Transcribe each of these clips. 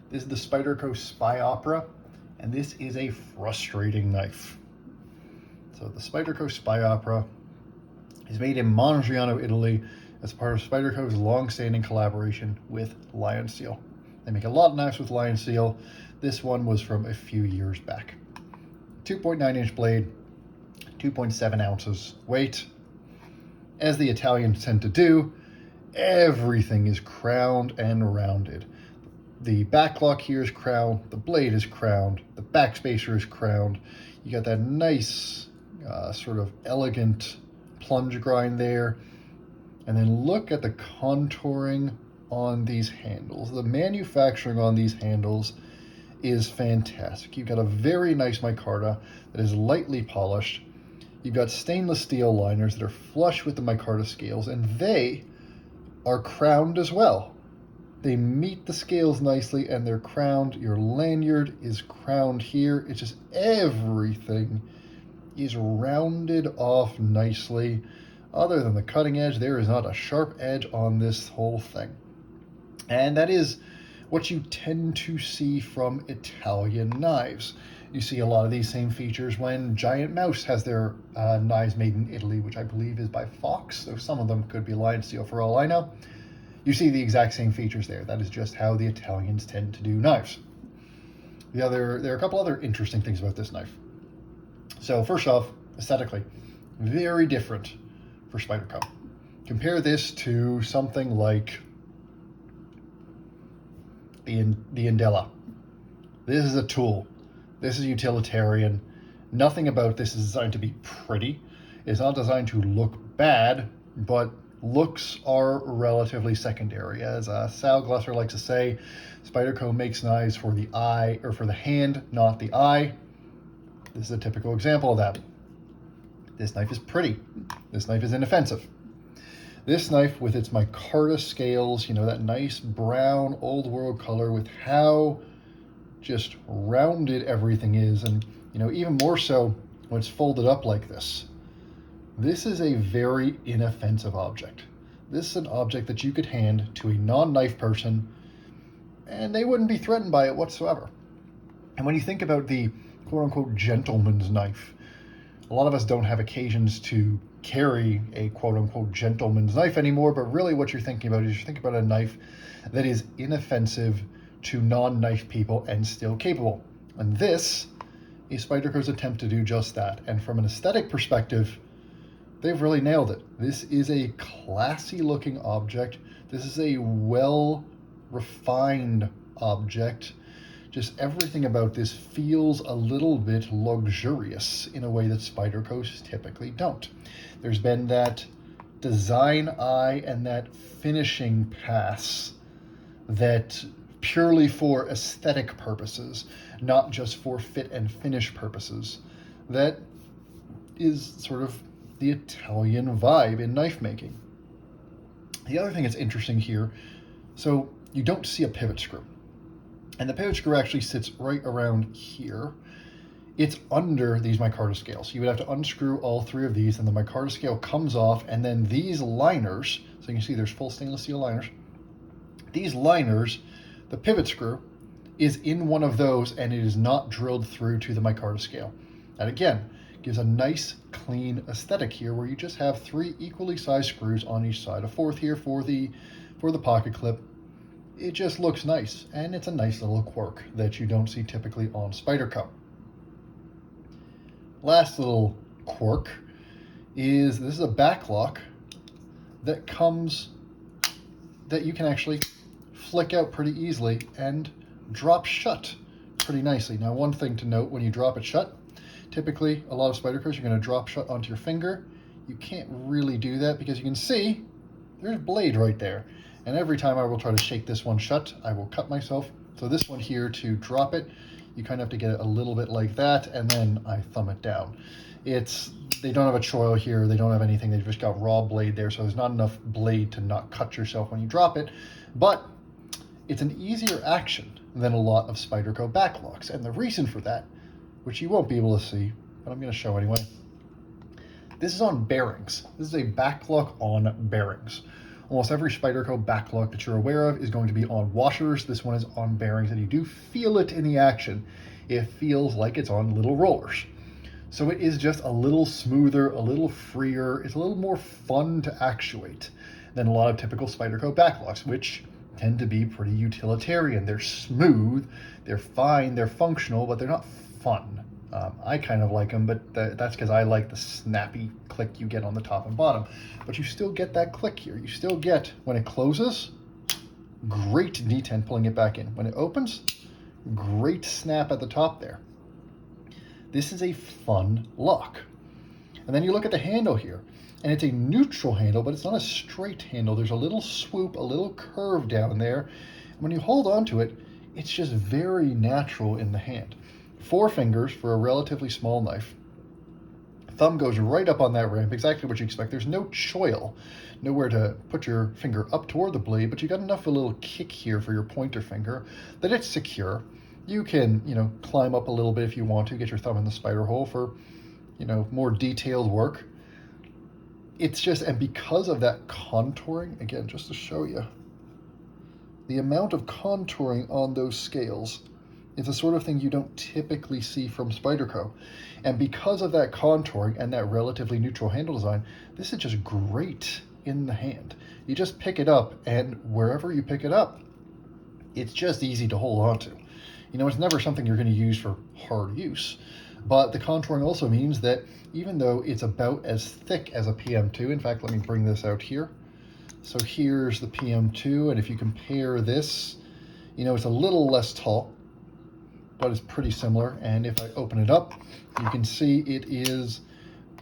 This is the Spyderco Spyopera, and this is a frustrating knife. So the Spyderco Spyopera is made in Mongiano, Italy, as part of Spyderco's long-standing collaboration with Lion Seal. They make a lot of knives with Lion Seal. This one was from a few years back. 2.9-inch blade, 2.7 ounces weight. As the Italians tend to do, everything is crowned and rounded. The backlock here is crowned, the blade is crowned, the backspacer is crowned. You got that nice sort of elegant plunge grind there. And then look at the contouring on these handles. The manufacturing on these handles is fantastic. You've got a very nice micarta that is lightly polished. You've got stainless steel liners that are flush with the micarta scales, and they are crowned as well. They meet the scales nicely and they're crowned. Your lanyard is crowned here. It's just everything is rounded off nicely. Other than the cutting edge, there is not a sharp edge on this whole thing. And that is what you tend to see from Italian knives. You see a lot of these same features when Giant Mouse has their knives made in Italy, which I believe is by Fox, so some of them could be Lion Steel for all I know. You see the exact same features there. That is just how the Italians tend to do knives. There are a couple other interesting things about this knife. So first off, aesthetically, very different for Spyderco. Compare this to something like the Indela. This is a tool. This is utilitarian. Nothing about this is designed to be pretty. It's not designed to look bad, but looks are relatively secondary. As Sal Glusser likes to say, Spyderco makes knives for the eye, or for the hand, not the eye. This is a typical example of that. This knife is pretty. This knife is inoffensive. This knife with its micarta scales, you know, that nice brown old world color with how just rounded everything is, and you know, even more so when it's folded up like this. This is a very inoffensive object. This is an object that you could hand to a non-knife person and they wouldn't be threatened by it whatsoever. And when you think about the quote-unquote gentleman's knife, a lot of us don't have occasions to carry a quote-unquote gentleman's knife anymore, but really what you're thinking about is you're thinking about a knife that is inoffensive to non-knife people and still capable. And this is Spyderco's attempt to do just that. And from an aesthetic perspective, they've really nailed it. This is a classy looking object. This is a well refined object. Just everything about this feels a little bit luxurious in a way that Spyderco's typically don't. There's been that design eye and that finishing pass that purely for aesthetic purposes, not just for fit and finish purposes, that is sort of the Italian vibe in knife making. The other thing that's interesting here, so you don't see a pivot screw. And the pivot screw actually sits right around here. It's under these micarta scales. You would have to unscrew all three of these, and the micarta scale comes off, and then these liners, so you can see there's full stainless steel liners. These liners, the pivot screw, is in one of those, and it is not drilled through to the micarta scale. And again, gives a nice clean aesthetic here where you just have three equally sized screws on each side. A fourth here for the pocket clip. It just looks nice, and it's a nice little quirk that you don't see typically on Spyderco. Last little quirk is this is a backlock that you can actually flick out pretty easily and drop shut pretty nicely. Now, one thing to note when you drop it shut, typically a lot of Spydercos you're going to drop shut onto your finger. You can't really do that because you can see there's blade right there. And every time I will try to shake this one shut, I will cut myself. So this one here, to drop it, you kind of have to get it a little bit like that, and then I thumb it down. They don't have a choil here, they don't have anything, they've just got raw blade there, so there's not enough blade to not cut yourself when you drop it, but it's an easier action than a lot of Spyderco backlocks. And the reason for that, which you won't be able to see, but I'm going to show anyway, this is on bearings. This is a backlock on bearings. Almost every Spyderco backlock that you're aware of is going to be on washers. This one is on bearings, and you do feel it in the action. It feels like it's on little rollers. So it is just a little smoother, a little freer. It's a little more fun to actuate than a lot of typical Spyderco backlocks, which tend to be pretty utilitarian. They're smooth, they're fine, they're functional, but they're not fun. I kind of like them, but that's because I like the snappy click you get on the top and bottom. But you still get that click here. You still get, when it closes, great detent pulling it back in. When it opens, great snap at the top there. This is a fun lock. And then you look at the handle here, and it's a neutral handle, but it's not a straight handle. There's a little swoop, a little curve down there. And when you hold onto it, it's just very natural in the hand. 4 fingers for a relatively small knife. Thumb goes right up on that ramp, exactly what you expect. There's no choil, nowhere to put your finger up toward the blade, but you got enough of a little kick here for your pointer finger that it's secure. You can, climb up a little bit if you want to, get your thumb in the spider hole for, more detailed work. It's just, and because of that contouring, again, just to show you, the amount of contouring on those scales is the sort of thing you don't typically see from Spyderco. And because of that contouring and that relatively neutral handle design, this is just great in the hand. You just pick it up, and wherever you pick it up, it's just easy to hold on to. It's never something you're going to use for hard use. But the contouring also means that even though it's about as thick as a PM2, in fact, let me bring this out here. So here's the PM2, and if you compare this, it's a little less tall, but it's pretty similar. And if I open it up, you can see it is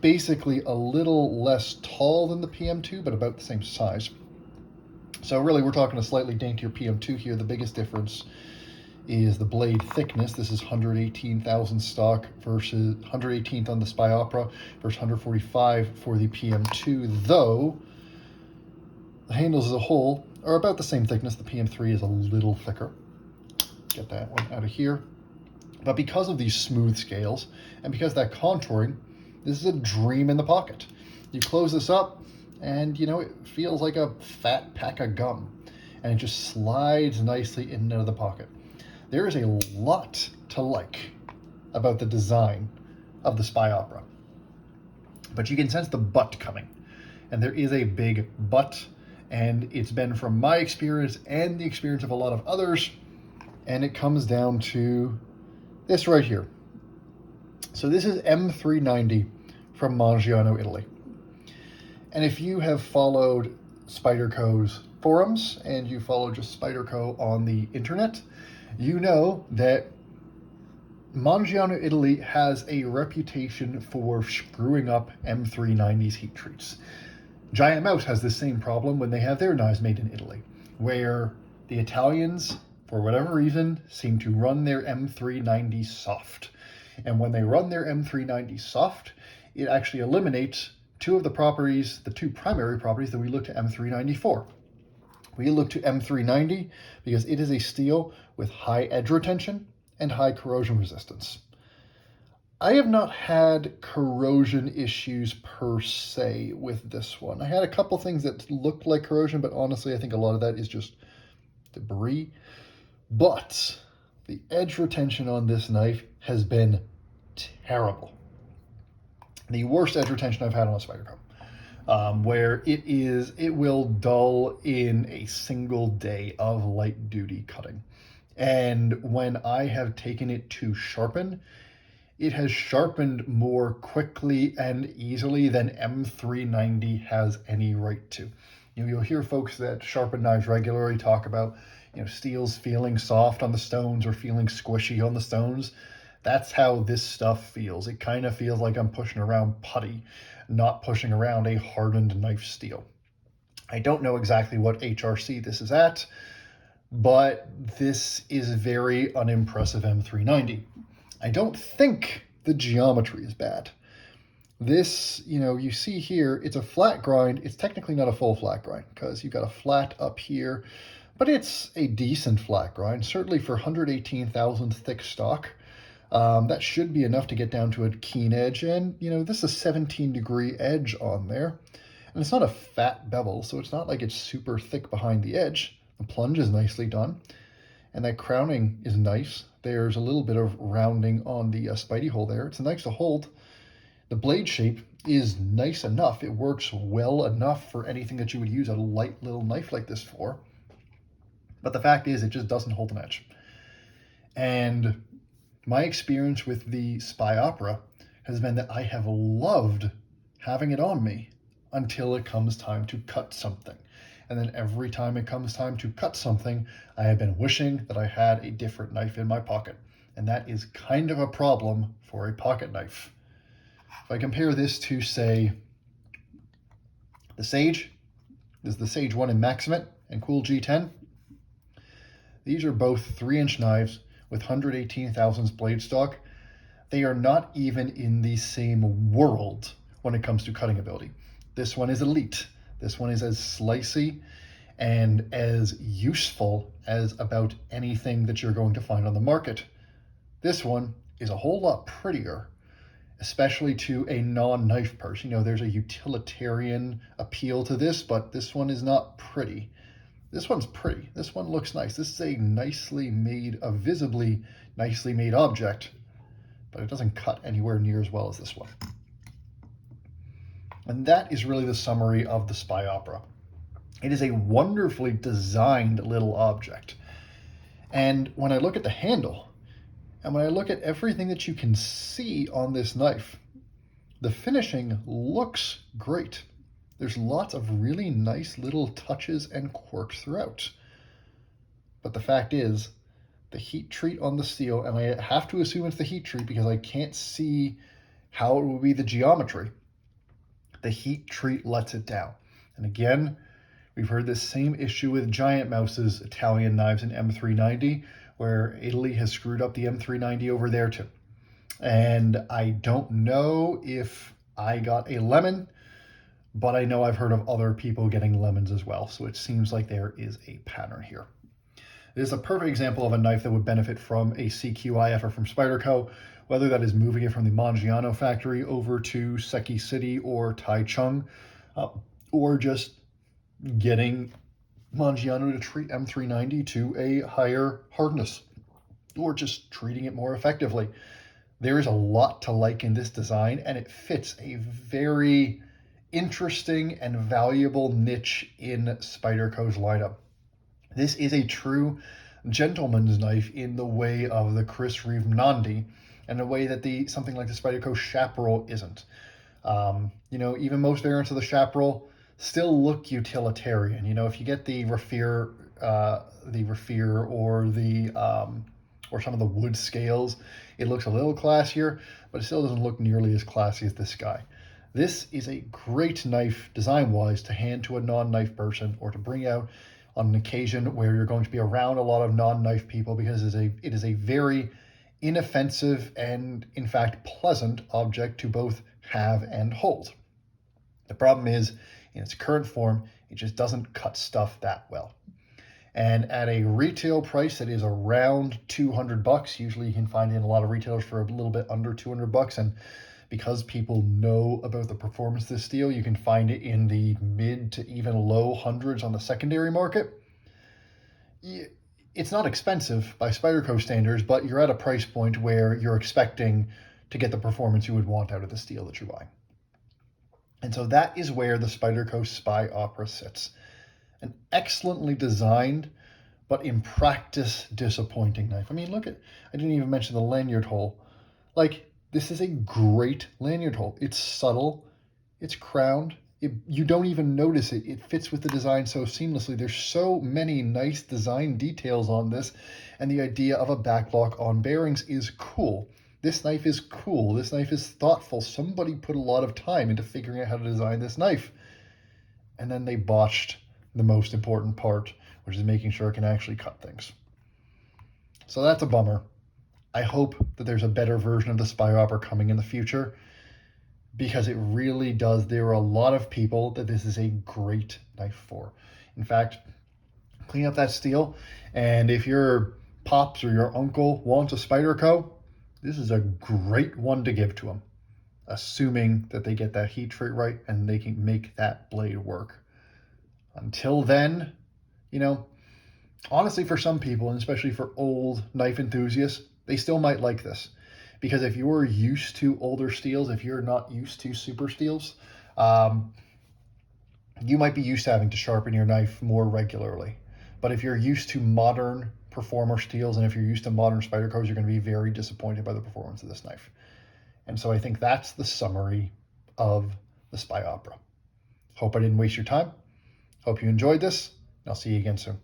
basically a little less tall than the PM2, but about the same size. So really, we're talking a slightly daintier PM2 here. The biggest difference is the blade thickness. This is 118,000 stock versus 118th on the Spyopera versus 145 for the PM2, though the handles as a whole are about the same thickness. The PM3 is a little thicker. Get that one out of here. But because of these smooth scales and because of that contouring, this is a dream in the pocket. You close this up and it feels like a fat pack of gum, and it just slides nicely in and out of the pocket. There is a lot to like about the design of the Spyopera, but you can sense the but coming, and there is a big but, and it's been from my experience and the experience of a lot of others, and it comes down to this right here. So this is M390 from Mangiano, Italy. And if you have followed Spyderco's forums and you follow just Spyderco on the internet, you know that Mangiano, Italy has a reputation for screwing up M390's heat treats. Giant Mouse has the same problem when they have their knives made in Italy, where the Italians, for whatever reason, seem to run their M390 soft. And when they run their M390 soft, it actually eliminates two of the properties, the two primary properties that we look to M390 for. We look to M390 because it is a steel with high edge retention and high corrosion resistance. I have not had corrosion issues per se with this one. I had a couple things that looked like corrosion, but honestly, I think a lot of that is just debris. But the edge retention on this knife has been terrible. The worst edge retention I've had on a Spyderco. Where it will dull in a single day of light duty cutting. And when I have taken it to sharpen, it has sharpened more quickly and easily than M390 has any right to. You'll hear folks that sharpen knives regularly talk about, steels feeling soft on the stones or feeling squishy on the stones. That's how this stuff feels. It kind of feels like I'm pushing around putty, not pushing around a hardened knife steel. I don't know exactly what HRC this is at, but this is very unimpressive M390. I don't think the geometry is bad. This, you see here, it's a flat grind. It's technically not a full flat grind because you've got a flat up here, but it's a decent flat grind, certainly for 118,000 thick stock. That should be enough to get down to a keen edge, and this is a 17-degree edge on there. And it's not a fat bevel, so it's not like it's super thick behind the edge. The plunge is nicely done, and that crowning is nice. There's a little bit of rounding on the Spidey hole there. It's nice to hold. The blade shape is nice enough. It works well enough for anything that you would use a light little knife like this for. But the fact is, it just doesn't hold an edge. And my experience with the Spyopera has been that I have loved having it on me until it comes time to cut something. And then every time it comes time to cut something, I have been wishing that I had a different knife in my pocket. And that is kind of a problem for a pocket knife. If I compare this to, say, the Sage, this is the Sage 1 in Maximate and Cool G10. These are both 3-inch knives with 118 thousandths blade stock. They are not even in the same world when it comes to cutting ability. This one is elite. This one is as slicey and as useful as about anything that you're going to find on the market. This one is a whole lot prettier, especially to a non-knife person. You know, there's a utilitarian appeal to this, but this one is not pretty. This one's pretty. This one looks nice. This is a nicely made, a visibly nicely made object, but it doesn't cut anywhere near as well as this one. And that is really the summary of the Spyopera. It is a wonderfully designed little object. And when I look at the handle, and when I look at everything that you can see on this knife, the finishing looks great. There's lots of really nice little touches and quirks throughout. But the fact is, the heat treat on the steel, and I have to assume it's the heat treat because I can't see how it will be the geometry. The heat treat lets it down. And again, we've heard this same issue with Giant Mouse's Italian knives in M390, where Italy has screwed up the M390 over there too. And I don't know if I got a lemon, but I know I've heard of other people getting lemons as well. So it seems like there is a pattern here. This is a perfect example of a knife that would benefit from a CQI effort from Spyderco, whether that is moving it from the Mangiano factory over to Seki City or Taichung, or just getting Mangiano to treat M390 to a higher hardness, or just treating it more effectively. There is a lot to like in this design, and it fits a very interesting and valuable niche in Spyderco's lineup. This is a true gentleman's knife in the way of the Chris Reeve Nandi, and a way that something like the Spyderco Chaparral isn't. You know, even most variants of the Chaparral still look utilitarian. You know, if you get the Raffir or some of the wood scales, it looks a little classier, but it still doesn't look nearly as classy as this guy. This is a great knife design-wise to hand to a non-knife person, or to bring out on an occasion where you're going to be around a lot of non-knife people, because it is a very inoffensive and, in fact, pleasant object to both have and hold. The problem is, in its current form, it just doesn't cut stuff that well. And at a retail price that is around $200, usually you can find it in a lot of retailers for a little bit under $200, and because people know about the performance of this steel, you can find it in the mid to even low hundreds on the secondary market. It's not expensive by Spyderco standards, but you're at a price point where you're expecting to get the performance you would want out of the steel that you're buying. And so that is where the Spyderco Spyopera sits. An excellently designed, but in practice disappointing knife. I mean, look at, I didn't even mention the lanyard hole. Like, this is a great lanyard hole. It's subtle, it's crowned, you don't even notice it. It fits with the design so seamlessly. There's so many nice design details on this, and the idea of a backlock on bearings is cool. This knife is cool. This knife is thoughtful. Somebody put a lot of time into figuring out how to design this knife, and then they botched the most important part, which is making sure it can actually cut things. So that's a bummer. I hope that there's a better version of the Spyopera coming in the future, because it really does. There are a lot of people that this is a great knife for. In fact, clean up that steel, and if your pops or your uncle wants a Spyderco, this is a great one to give to him. assuming that they get that heat treat right and they can make that blade work. Until then, you know, honestly, for some people, and especially for old knife enthusiasts, they still might like this. Because if you're used to older steels, if you're not used to super steels, you might be used to having to sharpen your knife more regularly. But if you're used to modern performer steels, and if you're used to modern Spydercos, you're going to be very disappointed by the performance of this knife. And so I think that's the summary of the Spyopera. Hope I didn't waste your time. Hope you enjoyed this. I'll see you again soon.